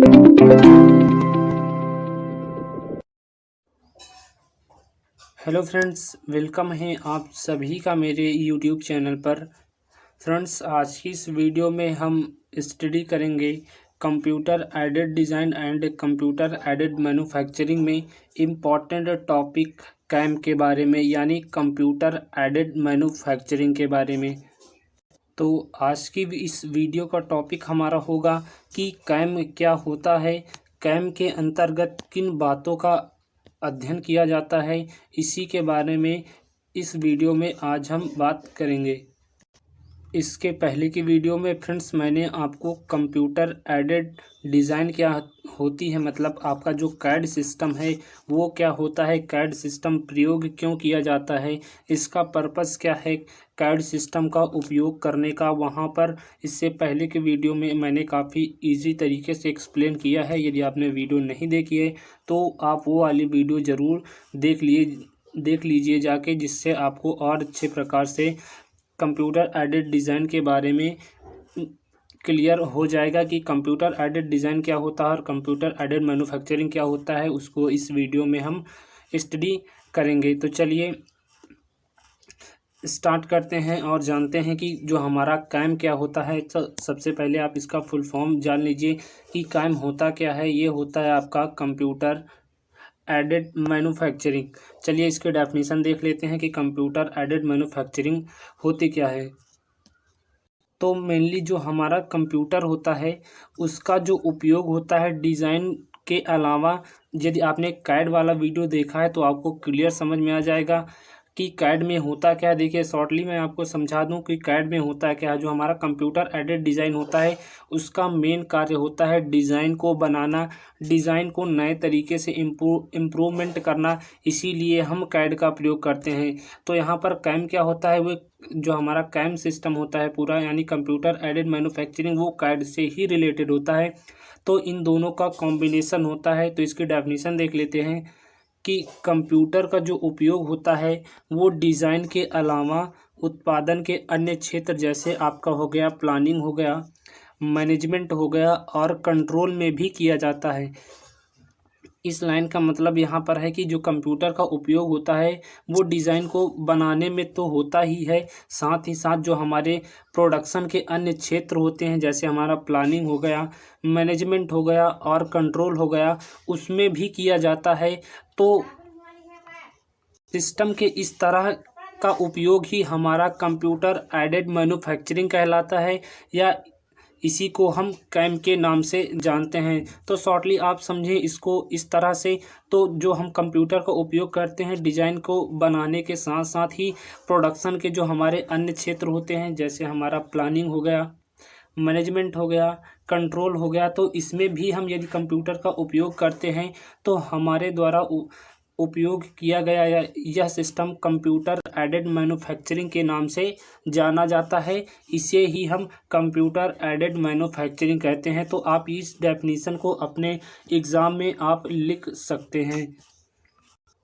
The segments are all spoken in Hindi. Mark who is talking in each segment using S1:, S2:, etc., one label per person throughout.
S1: हेलो फ्रेंड्स, वेलकम है आप सभी का मेरे यूट्यूब चैनल पर। फ्रेंड्स, आज की इस वीडियो में हम स्टडी करेंगे computer aided design and computer aided manufacturing में इम्पॉर्टेंट टॉपिक कैम के बारे में, यानी कंप्यूटर एडेड मैन्युफैक्चरिंग के बारे में। तो आज की इस वीडियो का टॉपिक हमारा होगा कि कैम क्या होता है, कैम के अंतर्गत किन बातों का अध्ययन किया जाता है, इसी के बारे में इस वीडियो में आज हम बात करेंगे। इसके पहले की वीडियो में फ्रेंड्स मैंने आपको कंप्यूटर एडेड डिज़ाइन क्या होती है, मतलब आपका जो कैड सिस्टम है वो क्या होता है, कैड सिस्टम प्रयोग क्यों किया जाता है, इसका पर्पस क्या है, कैड सिस्टम का उपयोग करने का, वहाँ पर इससे पहले के वीडियो में मैंने काफ़ी इजी तरीके से एक्सप्लेन किया है। यदि आपने वीडियो नहीं देखी है तो आप वो वाली वीडियो ज़रूर देख लीजिए जाके, जिससे आपको और अच्छे प्रकार से कंप्यूटर एडेड डिज़ाइन के बारे में क्लियर हो जाएगा कि कंप्यूटर एडेड डिज़ाइन क्या होता है और कंप्यूटर एडेड मैन्युफैक्चरिंग क्या होता है। उसको इस वीडियो में हम स्टडी करेंगे। तो चलिए स्टार्ट करते हैं और जानते हैं कि जो हमारा कैम क्या होता है। तो सबसे पहले आप इसका फुल फॉर्म जान लीजिए कि कैम होता क्या है। ये होता है आपका कंप्यूटर एडेड मैन्युफैक्चरिंग। चलिए इसके डेफिनेशन देख लेते हैं कि कंप्यूटर एडेड मैन्युफैक्चरिंग होती क्या है। तो मेनली जो हमारा कंप्यूटर होता है उसका जो उपयोग होता है डिज़ाइन के अलावा, यदि आपने कैड वाला वीडियो देखा है तो आपको क्लियर समझ में आ जाएगा कि कैड में होता क्या है। देखिए शॉर्टली मैं आपको समझा दूं कि कैड में होता है क्या है। जो हमारा कंप्यूटर एडेड डिज़ाइन होता है उसका मेन कार्य होता है डिज़ाइन को बनाना, डिज़ाइन को नए तरीके से इम्प्रूवमेंट करना, इसीलिए हम कैड का प्रयोग करते हैं। तो यहाँ पर कैम क्या होता है, वो जो हमारा कैम सिस्टम होता है पूरा, यानी कंप्यूटर एडेड मैन्युफैक्चरिंग, वो कैड से ही रिलेटेड होता है। तो इन दोनों का कॉम्बिनेशन होता है। तो इसकी डेफिनेशन देख लेते हैं कि कंप्यूटर का जो उपयोग होता है वो डिज़ाइन के अलावा उत्पादन के अन्य क्षेत्र, जैसे आपका हो गया प्लानिंग, हो गया मैनेजमेंट, हो गया और कंट्रोल में भी किया जाता है। इस लाइन का मतलब यहाँ पर है कि जो कंप्यूटर का उपयोग होता है वो डिज़ाइन को बनाने में तो होता ही है, साथ ही साथ जो हमारे प्रोडक्शन के अन्य क्षेत्र होते हैं, जैसे हमारा प्लानिंग हो गया, मैनेजमेंट हो गया और कंट्रोल हो गया, उसमें भी किया जाता है। तो सिस्टम के इस तरह का उपयोग ही हमारा कंप्यूटर एडेड मैन्युफैक्चरिंग कहलाता है, या इसी को हम कैम के नाम से जानते हैं। तो शॉर्टली आप समझें इसको इस तरह से। तो जो हम कंप्यूटर का उपयोग करते हैं डिज़ाइन को बनाने के साथ साथ ही प्रोडक्शन के जो हमारे अन्य क्षेत्र होते हैं, जैसे हमारा प्लानिंग हो गया, मैनेजमेंट हो गया, कंट्रोल हो गया, तो इसमें भी हम यदि कंप्यूटर का उपयोग करते हैं तो हमारे द्वारा उपयोग किया गया यह सिस्टम कंप्यूटर एडेड मैन्युफैक्चरिंग के नाम से जाना जाता है। इसे ही हम कंप्यूटर एडेड मैन्युफैक्चरिंग कहते हैं। तो आप इस डेफिनेशन को अपने एग्ज़ाम में आप लिख सकते हैं।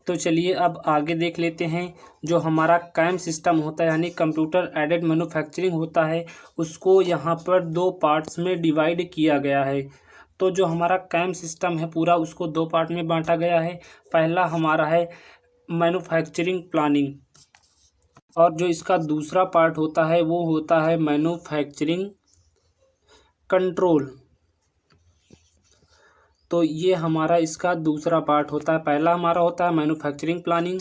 S1: तो चलिए अब आगे देख लेते हैं। जो हमारा कैम सिस्टम होता है यानी कंप्यूटर एडेड मैन्युफैक्चरिंग होता है, उसको यहाँ पर दो पार्ट्स में डिवाइड किया गया है। तो जो हमारा कैम सिस्टम है पूरा, उसको दो पार्ट में बांटा गया है। पहला हमारा है मैन्युफैक्चरिंग प्लानिंग, और जो इसका दूसरा पार्ट होता है वो होता है मैन्युफैक्चरिंग कंट्रोल। तो ये हमारा इसका दूसरा पार्ट होता है। पहला हमारा होता है मैन्युफैक्चरिंग प्लानिंग,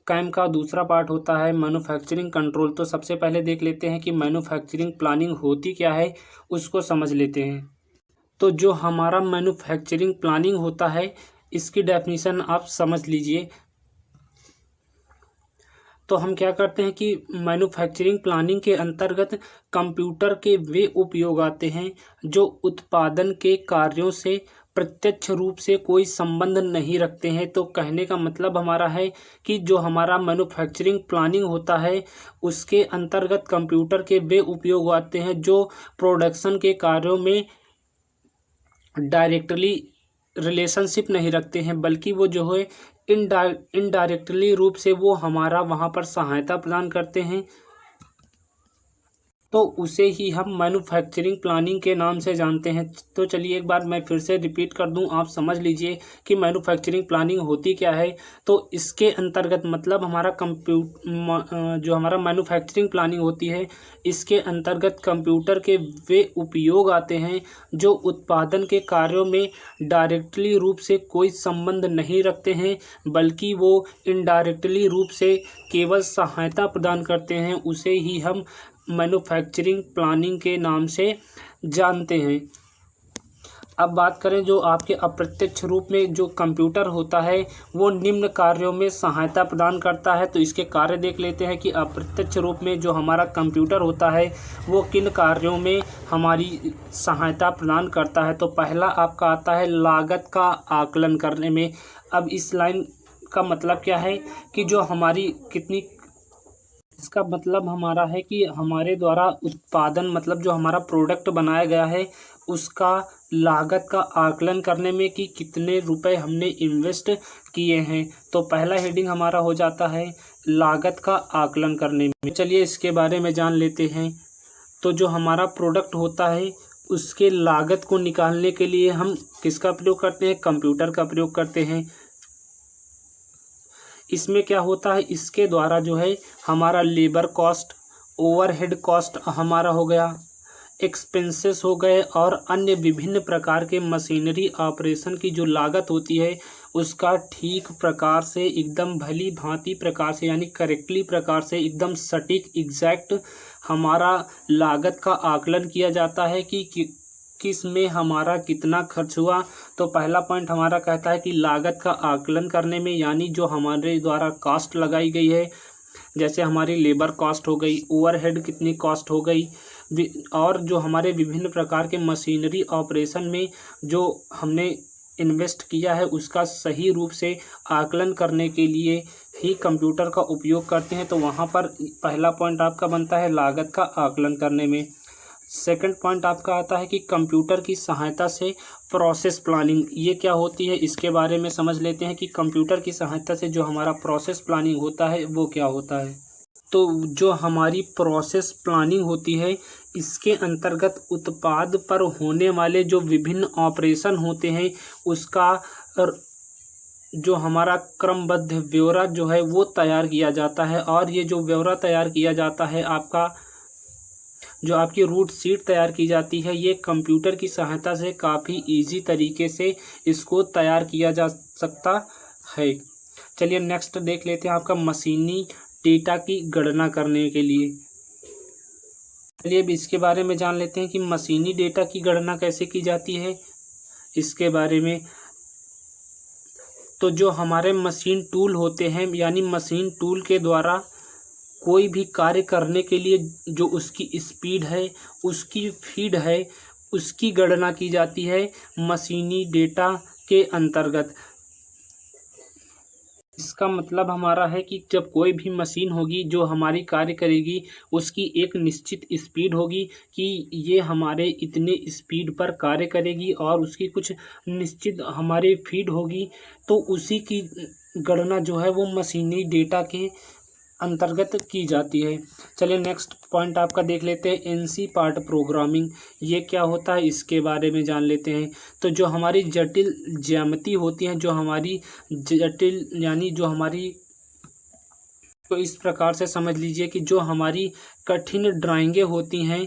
S1: कैम का दूसरा पार्ट होता है मैन्युफैक्चरिंग कंट्रोल। तो सबसे पहले देख लेते हैं कि मैन्युफैक्चरिंग प्लानिंग होती क्या है, उसको समझ लेते हैं। तो जो हमारा मैन्युफैक्चरिंग प्लानिंग होता है, इसकी डेफिनेशन आप समझ लीजिए। तो हम क्या करते हैं कि मैन्युफैक्चरिंग प्लानिंग के अंतर्गत कंप्यूटर के वे उपयोग आते हैं जो उत्पादन के कार्यों से प्रत्यक्ष रूप से कोई संबंध नहीं रखते हैं। तो कहने का मतलब हमारा है कि जो हमारा मैन्युफैक्चरिंग प्लानिंग होता है उसके अंतर्गत कंप्यूटर के वे उपयोग आते हैं जो प्रोडक्शन के कार्यों में डायरेक्टली रिलेशनशिप नहीं रखते हैं, बल्कि वो जो है इनडायरेक्टली रूप से वो हमारा वहाँ पर सहायता प्रदान करते हैं। तो उसे ही हम मैन्युफैक्चरिंग प्लानिंग के नाम से जानते हैं। तो चलिए एक बार मैं फिर से रिपीट कर दूं, आप समझ लीजिए कि मैन्युफैक्चरिंग प्लानिंग होती क्या है। तो इसके अंतर्गत मतलब हमारा जो हमारा मैन्युफैक्चरिंग प्लानिंग होती है, इसके अंतर्गत कंप्यूटर के वे उपयोग आते हैं जो उत्पादन के कार्यों में डायरेक्टली रूप से कोई संबंध नहीं रखते हैं, बल्कि वो इनडायरेक्टली रूप से केवल सहायता प्रदान करते हैं। उसे ही हम मैन्युफैक्चरिंग प्लानिंग के नाम से जानते हैं। अब बात करें जो आपके अप्रत्यक्ष रूप में जो कंप्यूटर होता है वो निम्न कार्यों में सहायता प्रदान करता है। तो इसके कार्य देख लेते हैं कि अप्रत्यक्ष रूप में जो हमारा कंप्यूटर होता है वो किन कार्यों में हमारी सहायता प्रदान करता है। तो पहला आपका आता है लागत का आकलन करने में। अब इस लाइन का मतलब क्या है कि जो हमारी कितनी, इसका मतलब हमारा है कि हमारे द्वारा उत्पादन मतलब जो हमारा प्रोडक्ट बनाया गया है उसका लागत का आकलन करने में कि कितने रुपए हमने इन्वेस्ट किए हैं। तो पहला हेडिंग हमारा हो जाता है लागत का आकलन करने में। चलिए इसके बारे में जान लेते हैं। तो जो हमारा प्रोडक्ट होता है उसके लागत को निकालने के लिए हम किसका प्रयोग करते हैं, कंप्यूटर का प्रयोग करते हैं। इसमें क्या होता है, इसके द्वारा जो है हमारा लेबर कॉस्ट, ओवरहेड कॉस्ट हमारा हो गया, एक्सपेंसेस हो गए और अन्य विभिन्न प्रकार के मशीनरी ऑपरेशन की जो लागत होती है उसका ठीक प्रकार से एकदम भली भांति प्रकार से यानी करेक्टली प्रकार से एकदम सटीक एग्जैक्ट हमारा लागत का आकलन किया जाता है कि किस में हमारा कितना खर्च हुआ। तो पहला पॉइंट हमारा कहता है कि लागत का आकलन करने में यानी जो हमारे द्वारा कॉस्ट लगाई गई है, जैसे हमारी लेबर कॉस्ट हो गई, ओवरहेड कितनी कॉस्ट हो गई और जो हमारे विभिन्न प्रकार के मशीनरी ऑपरेशन में जो हमने इन्वेस्ट किया है उसका सही रूप से आकलन करने के लिए ही कंप्यूटर का उपयोग करते हैं। तो वहाँ पर पहला पॉइंट आपका बनता है लागत का आकलन करने में। सेकंड पॉइंट आपका आता है कि कंप्यूटर की सहायता से प्रोसेस प्लानिंग, ये क्या होती है इसके बारे में समझ लेते हैं कि कंप्यूटर की सहायता से जो हमारा प्रोसेस प्लानिंग होता है वो क्या होता है। तो जो हमारी प्रोसेस प्लानिंग होती है इसके अंतर्गत उत्पाद पर होने वाले जो विभिन्न ऑपरेशन होते हैं उसका जो हमारा क्रमबद्ध ब्यौरा जो है वो तैयार किया जाता है। और ये जो ब्यौरा तैयार किया जाता है आपका जो आपकी रूट शीट तैयार की जाती है ये कंप्यूटर की सहायता से काफ़ी इजी तरीके से इसको तैयार किया जा सकता है। चलिए नेक्स्ट देख लेते हैं आपका मशीनी डेटा की गणना करने के लिए। चलिए अब इसके बारे में जान लेते हैं कि मशीनी डेटा की गणना कैसे की जाती है इसके बारे में। तो जो हमारे मशीन टूल होते हैं यानी मशीन टूल के द्वारा कोई भी कार्य करने के लिए जो उसकी स्पीड है, उसकी फीड है, उसकी गणना की जाती है मशीनी डेटा के अंतर्गत। इसका मतलब हमारा है कि जब कोई भी मशीन होगी जो हमारी कार्य करेगी उसकी एक निश्चित स्पीड होगी कि ये हमारे इतने स्पीड पर कार्य करेगी और उसकी कुछ निश्चित हमारी फीड होगी। तो उसी की गणना जो है वो मशीनी डेटा के अंतर्गत की जाती है। चलिए नेक्स्ट पॉइंट आपका देख लेते हैं एनसी पार्ट प्रोग्रामिंग, ये क्या होता है इसके बारे में जान लेते हैं। तो जो हमारी जटिल ज्यामिति होती है, जो हमारी जटिल यानी जो हमारी, तो इस प्रकार से समझ लीजिए कि जो हमारी कठिन ड्राइंगें होती हैं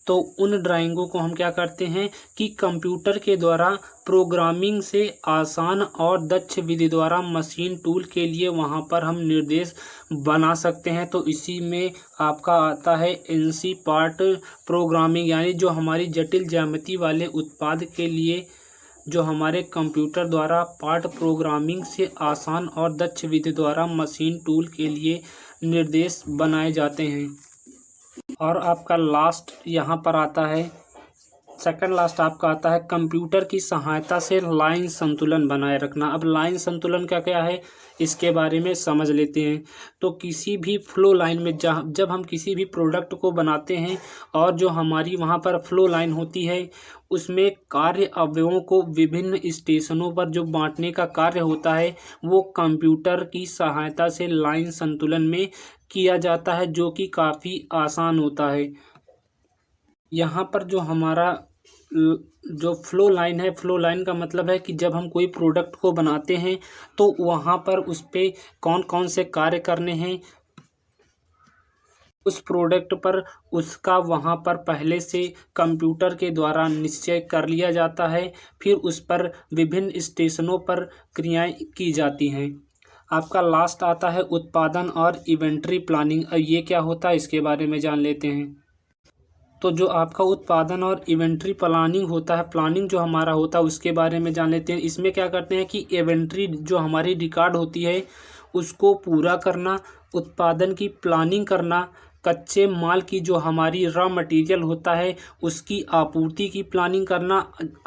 S1: तो उन ड्राइंगों को हम क्या करते हैं कि कंप्यूटर के द्वारा प्रोग्रामिंग से आसान और दक्ष विधि द्वारा मशीन टूल के लिए वहां पर हम निर्देश बना सकते हैं। तो इसी में आपका आता है एनसी पार्ट प्रोग्रामिंग यानी जो हमारी जटिल ज्यामिति वाले उत्पाद के लिए जो हमारे कंप्यूटर द्वारा पार्ट प्रोग्रामिंग से आसान और दक्ष विधि द्वारा मशीन टूल के लिए निर्देश बनाए जाते हैं। और आपका लास्ट यहाँ पर आता है सेकंड लास्ट आपका आता है कंप्यूटर की सहायता से लाइन संतुलन बनाए रखना। अब लाइन संतुलन क्या क्या है इसके बारे में समझ लेते हैं। तो किसी भी फ्लो लाइन में जब हम किसी भी प्रोडक्ट को बनाते हैं और जो हमारी वहाँ पर फ्लो लाइन होती है उसमें कार्य अवयवों को विभिन्न स्टेशनों पर जो बांटने का कार्य होता है वो कंप्यूटर की सहायता से लाइन संतुलन में किया जाता है, जो कि काफ़ी आसान होता है। यहाँ पर जो हमारा जो फ्लो लाइन है, फ्लो लाइन का मतलब है कि जब हम कोई प्रोडक्ट को बनाते हैं तो वहाँ पर उस पर कौन कौन से कार्य करने हैं, उस प्रोडक्ट पर उसका वहाँ पर पहले से कंप्यूटर के द्वारा निश्चय कर लिया जाता है, फिर उस पर विभिन्न स्टेशनों पर क्रियाएं की जाती हैं। आपका लास्ट आता है उत्पादन और इन्वेंटरी प्लानिंग। अब ये क्या होता है इसके बारे में जान लेते हैं। तो जो आपका उत्पादन और इन्वेंट्री प्लानिंग होता है, प्लानिंग जो हमारा होता है उसके बारे में जान लेते हैं। इसमें क्या करते हैं कि इन्वेंट्री जो हमारी रिकॉर्ड होती है उसको पूरा करना, उत्पादन की प्लानिंग करना, कच्चे माल की जो हमारी रॉ मटेरियल होता है उसकी आपूर्ति की प्लानिंग करना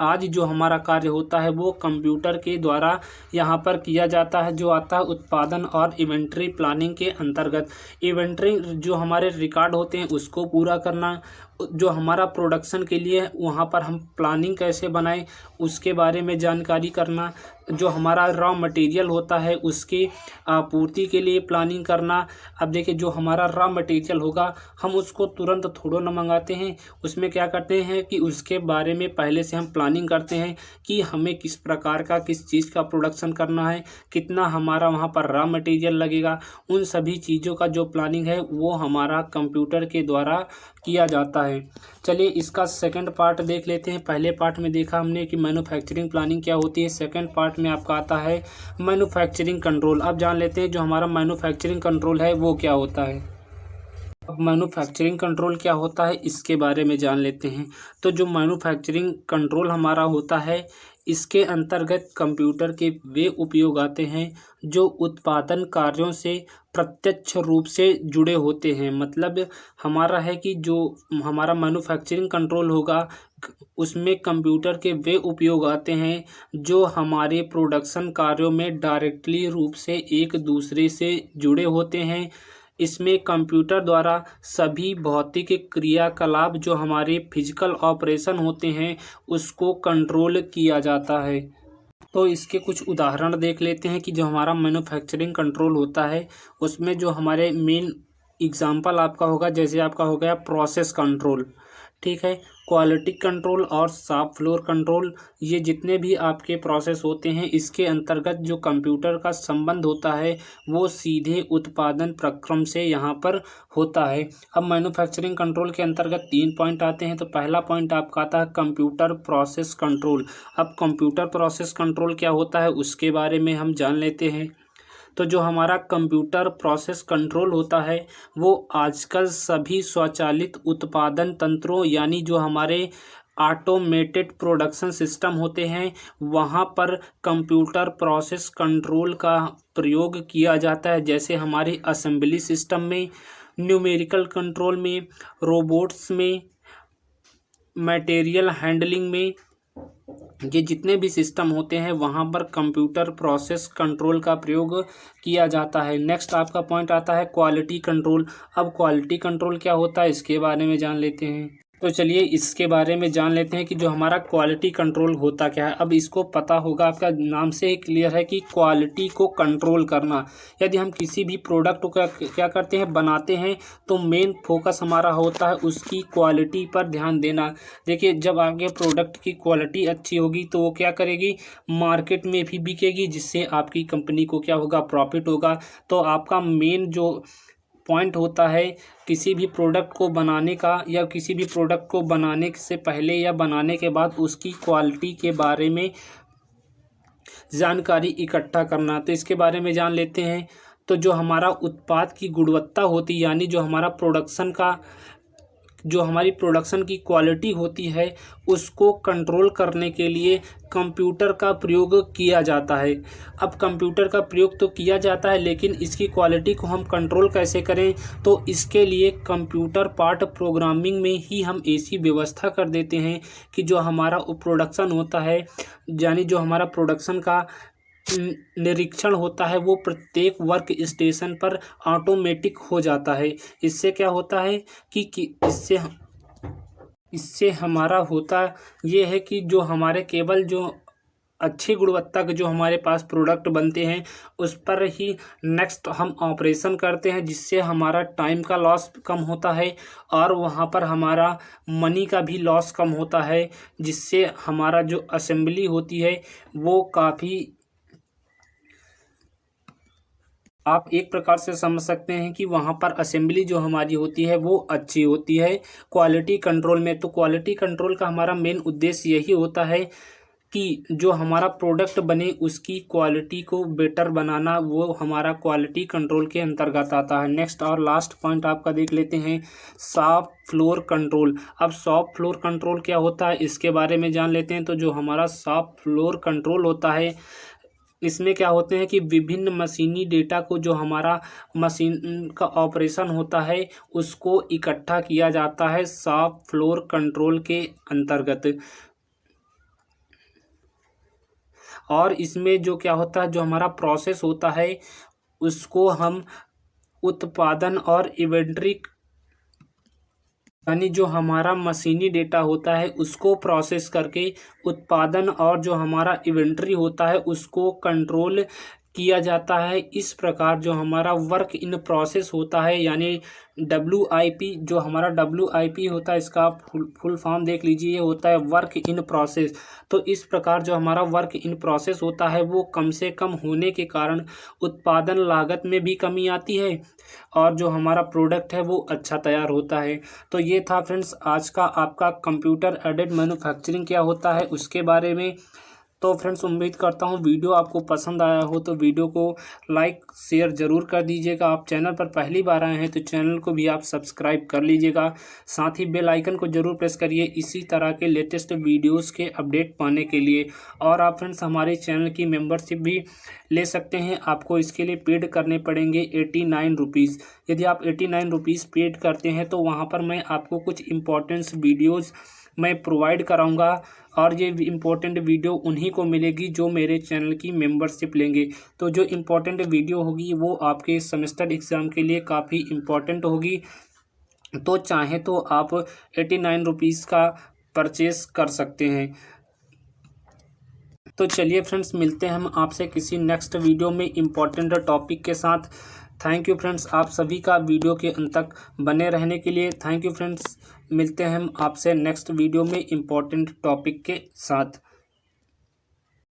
S1: आज जो हमारा कार्य होता है वो कंप्यूटर के द्वारा यहाँ पर किया जाता है, जो आता है उत्पादन और इन्वेंट्री प्लानिंग के अंतर्गत। इन्वेंट्री जो हमारे रिकॉर्ड होते हैं उसको पूरा करना, जो हमारा प्रोडक्शन के लिए वहाँ पर हम प्लानिंग कैसे बनाएं उसके बारे में जानकारी करना, जो हमारा रॉ मटेरियल होता है उसकी आपूर्ति के लिए प्लानिंग करना। अब देखिए जो हमारा रॉ मटेरियल होगा हम उसको तुरंत थोड़ो न मंगाते हैं, उसमें क्या करते हैं कि उसके बारे में पहले से हम प्लानिंग करते हैं कि हमें किस प्रकार का किस चीज़ का प्रोडक्शन करना है, कितना हमारा वहाँ पर रॉ मटेरियल लगेगा, उन सभी चीज़ों का जो प्लानिंग है वो हमारा कंप्यूटर के द्वारा किया जाता है। चलिए इसका सेकंड पार्ट देख लेते हैं। पहले पार्ट में देखा हमने कि मैन्युफैक्चरिंग प्लानिंग क्या होती है, सेकंड पार्ट में आपका आता है मैन्युफैक्चरिंग कंट्रोल। अब जान लेते हैं जो हमारा मैन्युफैक्चरिंग कंट्रोल है वो क्या होता है। अब मैन्युफैक्चरिंग कंट्रोल क्या होता है इसके बारे में जान लेते हैं। तो जो मैन्युफैक्चरिंग कंट्रोल हमारा होता है इसके अंतर्गत कंप्यूटर के वे उपयोग आते हैं जो उत्पादन कार्यों से प्रत्यक्ष रूप से जुड़े होते हैं। मतलब हमारा है कि जो हमारा मैन्युफैक्चरिंग कंट्रोल होगा उसमें कंप्यूटर के वे उपयोग आते हैं जो हमारे प्रोडक्शन कार्यों में डायरेक्टली रूप से एक दूसरे से जुड़े होते हैं। इसमें कंप्यूटर द्वारा सभी भौतिक क्रियाकलाप जो हमारे फिजिकल ऑपरेशन होते हैं उसको कंट्रोल किया जाता है। तो इसके कुछ उदाहरण देख लेते हैं कि जो हमारा मैन्युफैक्चरिंग कंट्रोल होता है उसमें जो हमारे मेन एग्जाम्पल आपका होगा, जैसे आपका हो गया प्रोसेस कंट्रोल, ठीक है, क्वालिटी कंट्रोल और शॉप फ्लोर कंट्रोल। ये जितने भी आपके प्रोसेस होते हैं इसके अंतर्गत जो कंप्यूटर का संबंध होता है वो सीधे उत्पादन प्रक्रम से यहाँ पर होता है। अब मैन्युफैक्चरिंग कंट्रोल के अंतर्गत 3 पॉइंट आते हैं। तो पहला पॉइंट आपका आता है कंप्यूटर प्रोसेस कंट्रोल। अब कंप्यूटर प्रोसेस कंट्रोल क्या होता है उसके बारे में हम जान लेते हैं। तो जो हमारा कंप्यूटर प्रोसेस कंट्रोल होता है वो आजकल सभी स्वचालित उत्पादन तंत्रों यानी जो हमारे ऑटोमेटेड प्रोडक्शन सिस्टम होते हैं वहाँ पर कंप्यूटर प्रोसेस कंट्रोल का प्रयोग किया जाता है। जैसे हमारे असेंबली सिस्टम में, न्यूमेरिकल कंट्रोल में, रोबोट्स में, मटेरियल हैंडलिंग में, ये जितने भी सिस्टम होते हैं वहाँ पर कंप्यूटर प्रोसेस कंट्रोल का प्रयोग किया जाता है। नेक्स्ट आपका पॉइंट आता है क्वालिटी कंट्रोल। अब क्वालिटी कंट्रोल क्या होता है इसके बारे में जान लेते हैं। तो चलिए इसके बारे में जान लेते हैं कि जो हमारा क्वालिटी कंट्रोल होता क्या है। अब इसको पता होगा, आपका नाम से ही क्लियर है कि क्वालिटी को कंट्रोल करना। यदि हम किसी भी प्रोडक्ट को क्या करते हैं, बनाते हैं, तो मेन फोकस हमारा होता है उसकी क्वालिटी पर ध्यान देना। देखिए जब आपके प्रोडक्ट की क्वालिटी अच्छी होगी तो वो क्या करेगी, मार्केट में भी बिकेगी, जिससे आपकी कंपनी को क्या होगा, प्रॉफिट होगा। तो आपका मेन जो पॉइंट होता है किसी भी प्रोडक्ट को बनाने का या किसी भी प्रोडक्ट को बनाने से पहले या बनाने के बाद उसकी क्वालिटी के बारे में जानकारी इकट्ठा करना। तो इसके बारे में जान लेते हैं। तो जो हमारा उत्पाद की गुणवत्ता होती यानी जो हमारा प्रोडक्शन का जो हमारी प्रोडक्शन की क्वालिटी होती है उसको कंट्रोल करने के लिए कंप्यूटर का प्रयोग किया जाता है। अब कंप्यूटर का प्रयोग तो किया जाता है, लेकिन इसकी क्वालिटी को हम कंट्रोल कैसे करें, तो इसके लिए कंप्यूटर पार्ट प्रोग्रामिंग में ही हम ऐसी व्यवस्था कर देते हैं कि जो हमारा प्रोडक्शन होता है, यानी जो हमारा प्रोडक्शन का निरीक्षण होता है वो प्रत्येक वर्क स्टेशन पर ऑटोमेटिक हो जाता है। इससे क्या होता है कि इससे हमारा होता ये है कि जो हमारे केवल जो अच्छी गुणवत्ता के जो हमारे पास प्रोडक्ट बनते हैं उस पर ही नेक्स्ट हम ऑपरेशन करते हैं, जिससे हमारा टाइम का लॉस कम होता है और वहाँ पर हमारा मनी का भी लॉस कम होता है, जिससे हमारा जो असेंबली होती है वो काफ़ी, आप एक प्रकार से समझ सकते हैं कि वहाँ पर असेंबली जो हमारी होती है वो अच्छी होती है क्वालिटी कंट्रोल में। तो क्वालिटी कंट्रोल का हमारा मेन उद्देश्य यही होता है कि जो हमारा प्रोडक्ट बने उसकी क्वालिटी को बेटर बनाना, वो हमारा क्वालिटी कंट्रोल के अंतर्गत आता है। नेक्स्ट और लास्ट पॉइंट आपका देख लेते हैं, शॉप फ्लोर कंट्रोल। अब शॉप फ्लोर कंट्रोल क्या होता है इसके बारे में जान लेते हैं। तो जो हमारा शॉप फ्लोर कंट्रोल होता है इसमें क्या होते हैं कि विभिन्न मशीनी डेटा को जो हमारा मशीन का ऑपरेशन होता है उसको इकट्ठा किया जाता है शॉप फ्लोर कंट्रोल के अंतर्गत। और इसमें जो क्या होता है, जो हमारा प्रोसेस होता है उसको हम उत्पादन और इन्वेंट्री, यानी जो हमारा मशीनी डेटा होता है उसको प्रोसेस करके उत्पादन और जो हमारा इन्वेंट्री होता है उसको कंट्रोल किया जाता है। इस प्रकार जो हमारा वर्क इन प्रोसेस होता है, यानी WIP, जो हमारा WIP होता है इसका फुल फॉर्म देख लीजिए, ये होता है वर्क इन प्रोसेस। तो इस प्रकार जो हमारा वर्क इन प्रोसेस होता है वो कम से कम होने के कारण उत्पादन लागत में भी कमी आती है और जो हमारा प्रोडक्ट है वो अच्छा तैयार होता है। तो ये था फ्रेंड्स आज का आपका कंप्यूटर एडेड मैन्युफैक्चरिंग क्या होता है उसके बारे में। तो फ्रेंड्स उम्मीद करता हूँ वीडियो आपको पसंद आया हो, तो वीडियो को लाइक शेयर ज़रूर कर दीजिएगा। आप चैनल पर पहली बार आए हैं तो चैनल को भी आप सब्सक्राइब कर लीजिएगा, साथ ही बेल आइकन को ज़रूर प्रेस करिए इसी तरह के लेटेस्ट वीडियोस के अपडेट पाने के लिए। और आप फ्रेंड्स हमारे चैनल की मेंबरशिप भी ले सकते हैं, आपको इसके लिए पेड करने पड़ेंगे 89 रुपीज़। यदि आप 89 रुपीज़ पेड करते हैं तो वहाँ पर मैं आपको कुछ इंपॉर्टेंट्स वीडियोज़ मैं प्रोवाइड कराऊंगा और ये इम्पोर्टेंट वीडियो उन्हीं को मिलेगी जो मेरे चैनल की मेंबरशिप लेंगे। तो जो इम्पोर्टेंट वीडियो होगी वो आपके सेमेस्टर एग्ज़ाम के लिए काफ़ी इम्पोर्टेंट होगी। तो चाहें तो आप 89 रुपीज़ का परचेस कर सकते हैं। तो चलिए फ्रेंड्स मिलते हैं हम आपसे किसी नेक्स्ट वीडियो में इम्पोर्टेंट टॉपिक के साथ। थैंक यू फ्रेंड्स, आप सभी का वीडियो के अंत तक बने रहने के लिए थैंक यू फ्रेंड्स। मिलते हैं हम आपसे नेक्स्ट वीडियो में इम्पोर्टेंट टॉपिक के साथ।